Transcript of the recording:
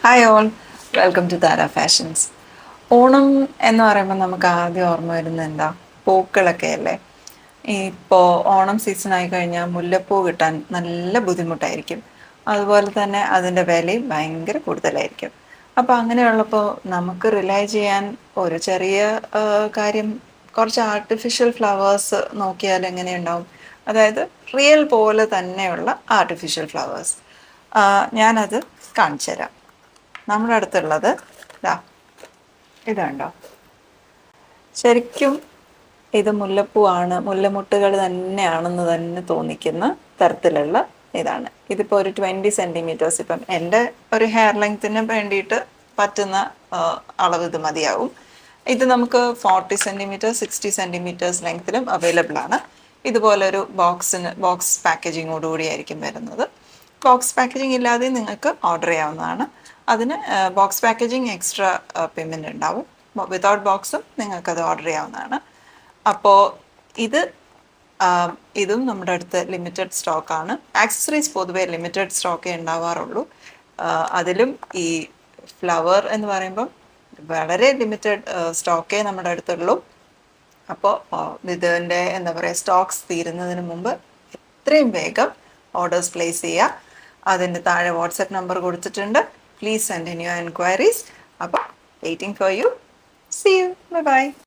Hi all, welcome to Thara fashions. Onam എന്ന് പറയുമ്പോൾ നമുക്ക് ആദ്യം ഓർമ്മ വരുന്നത് എന്താ? പൂക്കളൊക്കെ അല്ലേ. ഇപ്പോൾ ഓണം സീസൺ ആയി കഴിഞ്ഞാൽ മുല്ലപ്പൂ കിട്ടാൻ നല്ല ബുദ്ധിമുട്ടായിരിക്കും. അതുപോലെ തന്നെ അതിൻ്റെ വിലയും ഭയങ്കര കൂടുതലായിരിക്കും. അപ്പോൾ അങ്ങനെയുള്ളപ്പോൾ നമുക്ക് റിലൈ ചെയ്യാൻ ഒരു ചെറിയ കാര്യം, കുറച്ച് ആർട്ടിഫിഷ്യൽ ഫ്ലവേഴ്സ് നോക്കിയാൽ എങ്ങനെയുണ്ടാവും? അതായത് റിയൽ പോലെ തന്നെയുള്ള ആർട്ടിഫിഷ്യൽ ഫ്ലവേഴ്സ്. ഞാനത് കാണിച്ചു തരാം. നമ്മുടെ അടുത്തുള്ളത് ഇതുണ്ടോ? ശരിക്കും ഇത് മുല്ലപ്പൂവാണ്, മുല്ലമുട്ടുകൾ തന്നെയാണെന്ന് തന്നെ തോന്നിക്കുന്ന തരത്തിലുള്ള ഇതാണ്. ഇതിപ്പോൾ ഒരു 20 സെൻറ്റിമീറ്റേഴ്സ്, ഇപ്പം എൻ്റെ ഒരു ഹെയർ ലെങ്ത്തിന് വേണ്ടിയിട്ട് പറ്റുന്ന അളവ് ഇത് മതിയാവും. ഇത് നമുക്ക് 40 സെൻറ്റിമീറ്റേഴ്സ് 60 സെൻറ്റിമീറ്റേഴ്സ് ലെങ്ത്തിലും അവൈലബിൾ ആണ്. ഇതുപോലൊരു ബോക്സ് പാക്കേജിങ്ങോടുകൂടി ആയിരിക്കും വരുന്നത്. ബോക്സ് പാക്കേജിങ് ഇല്ലാതെ നിങ്ങൾക്ക് ഓർഡർ ചെയ്യാവുന്നതാണ്. അതിന് ബോക്സ് പാക്കേജിങ് എക്സ്ട്രാ പേയ്മെൻ്റ് ഉണ്ടാവും. വിതൗട്ട് ബോക്സും നിങ്ങൾക്കത് ഓർഡർ ചെയ്യാവുന്നതാണ്. അപ്പോൾ ഇതും നമ്മുടെ അടുത്ത് ലിമിറ്റഡ് സ്റ്റോക്കാണ്. ആക്സസറീസ് പൊതുവേ ലിമിറ്റഡ് സ്റ്റോക്കേ ഉണ്ടാവാറുള്ളൂ. അതിലും ഈ ഫ്ലവർ എന്ന് പറയുമ്പം വളരെ ലിമിറ്റഡ് സ്റ്റോക്കേ നമ്മുടെ അടുത്തുള്ളൂ. അപ്പോൾ ഇതിൻ്റെ എന്താ പറയുക, സ്റ്റോക്സ് തീരുന്നതിന് മുമ്പ് എത്രയും വേഗം ഓർഡേഴ്സ് പ്ലേസ് ചെയ്യുക. അതിൻ്റെ താഴെ വാട്സപ്പ് നമ്പർ കൊടുത്തിട്ടുണ്ട്. Please send in your inquiries. Waiting for you. See you. Bye-bye.